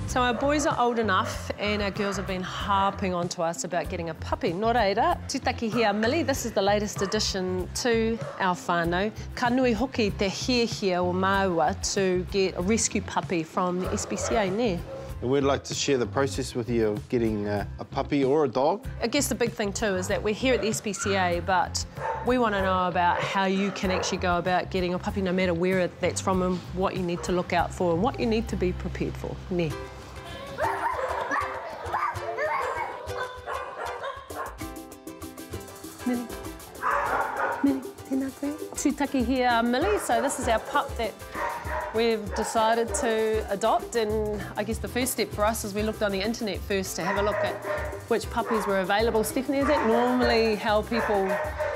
So our boys are old enough and our girls have been harping onto us about getting a puppy. Nō reira, tūtaki hia Millie, this is the latest addition to our whānau. Ka nui hoki te hia o māua to get a rescue puppy from the SPCA, ne? And we'd like to share the process with you of getting a puppy or a dog. I guess the big thing too is that we're here at the SPCA, but we want to know about how you can actually go about getting a puppy, no matter where that's from and what you need to look out for and what you need to be prepared for. Ne? Millie. Millie, tēnā koe. Tūtaki here, Millie. So this is our pup that we've decided to adopt, and I guess the first step for us is we looked on the internet first to have a look at which puppies were available. Stephanie, is that normally how people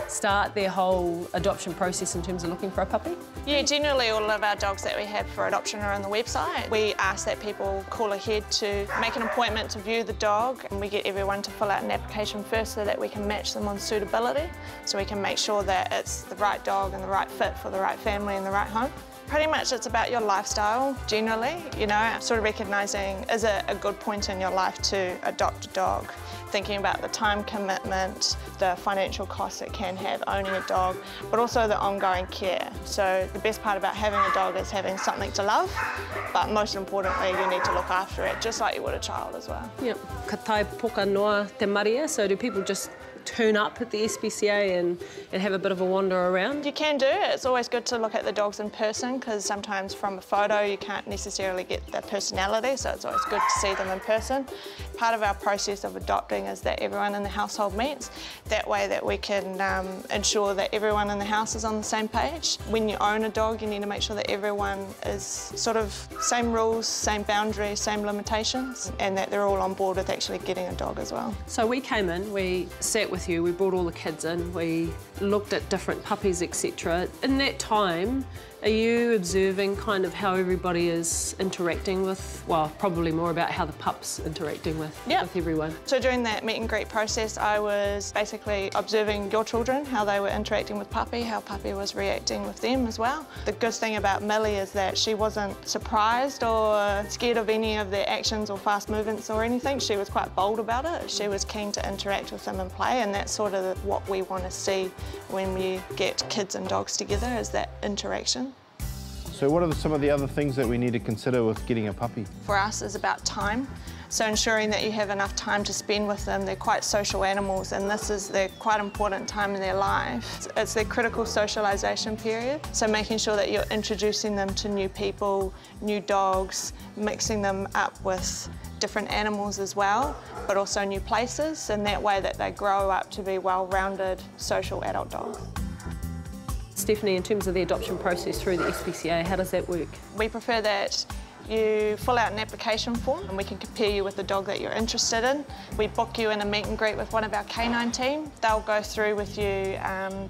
start their whole adoption process in terms of looking for a puppy? Yeah, generally all of our dogs that we have for adoption are on the website. We ask that people call ahead to make an appointment to view the dog, and we get everyone to fill out an application first so that we can match them on suitability, so we can make sure that it's the right dog and the right fit for the right family and the right home. Pretty much it's about your lifestyle generally, you know, sort of recognising is it a good point in your life to adopt a dog, thinking about the time commitment, the financial costs it can have owning a dog, but also the ongoing care. So the best part about having a dog is having something to love, but most importantly you need to look after it just like you would a child as well. Yep. Ka tai poka noa te maria, so do people just turn up at the SPCA and have a bit of a wander around? You can do. It's always good to look at the dogs in person because sometimes from a photo you can't necessarily get their personality, so it's always good to see them in person. Part of our process of adopting is that everyone in the household meets. That way that we can ensure that everyone in the house is on the same page. When you own a dog, you need to make sure that everyone is sort of same rules, same boundaries, same limitations, and that they're all on board with actually getting a dog as well. So we came in, we sat with you, we brought all the kids in, we looked at different puppies, etc. In that time, are you observing kind of how everybody is interacting with, well, probably more about how the pup's interacting with everyone? So during that meet and greet process, I was basically observing your children, how they were interacting with Puppy, how Puppy was reacting with them as well. The good thing about Millie is that she wasn't surprised or scared of any of their actions or fast movements or anything. She was quite bold about it. She was keen to interact with them and play, and that's sort of what we want to see when we get kids and dogs together, is that interaction. So what are some of the other things that we need to consider with getting a puppy? For us, it's about time. So ensuring that you have enough time to spend with them. They're quite social animals, and this is their quite important time in their life. It's their critical socialisation period. So making sure that you're introducing them to new people, new dogs, mixing them up with different animals as well, but also new places, and that way that they grow up to be well-rounded social adult dogs. Stephanie, in terms of the adoption process through the SPCA, how does that work? We prefer that you fill out an application form and we can compare you with the dog that you're interested in. We book you in a meet and greet with one of our canine team. They'll go through with you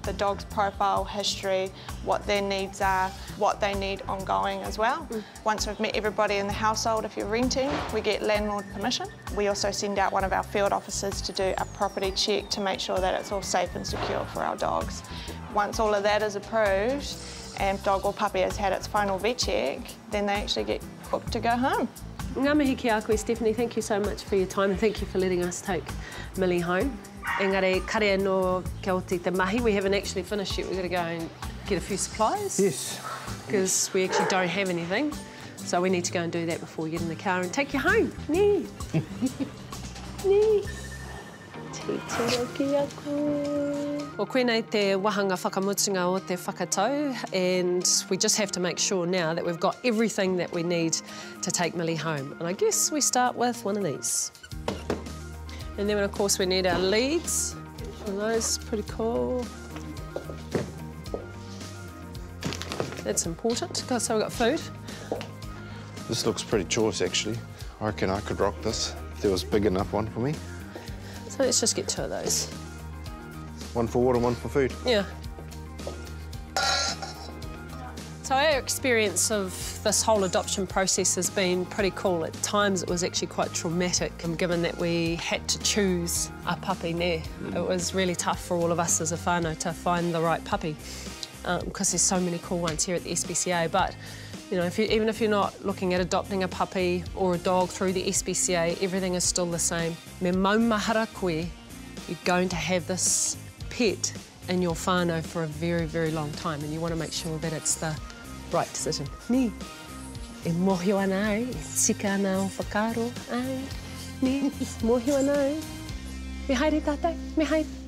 the dog's profile, history, what their needs are, what they need ongoing as well. Once we've met everybody in the household, if you're renting, we get landlord permission. We also send out one of our field officers to do a property check to make sure that it's all safe and secure for our dogs. Once all of that is approved and dog or puppy has had its final vet check, then they actually get booked to go home. Ngā mihi ki a koe, Stephanie, thank you so much for your time and thank you for letting us take Millie home. Engari, karea no kia oti te mahi. We haven't actually finished yet. We've got to go and get a few supplies. Yes. Because we actually don't have anything. So we need to go and do that before we get in the car and take you home. Nee. Nee. Te ki a koe. Well, koenei te wahanga whakamutunga o te whakatau, and we just have to make sure now that we've got everything that we need to take Millie home. And I guess we start with one of these. And then, of course, we need our leads. And those are pretty cool. That's important. So we've got food. This looks pretty choice, actually. I reckon I could rock this if there was a big enough one for me. So let's just get two of those. One for water, one for food. Yeah. So our experience of this whole adoption process has been pretty cool. At times it was actually quite traumatic, given that we had to choose a puppy there. It was really tough for all of us as a whānau to find the right puppy, because there's so many cool ones here at the SPCA. But You know, even if you're not looking at adopting a puppy or a dog through the SPCA, everything is still the same. Me maumahara koe, you're going to have this pet in your whānau for a very, very long time, and you want to make sure that it's the right decision. Ni, e mohio ana ai, e tika ana o whakaro ai. Ni, mohio ana ai. Me haere tātai, me haere.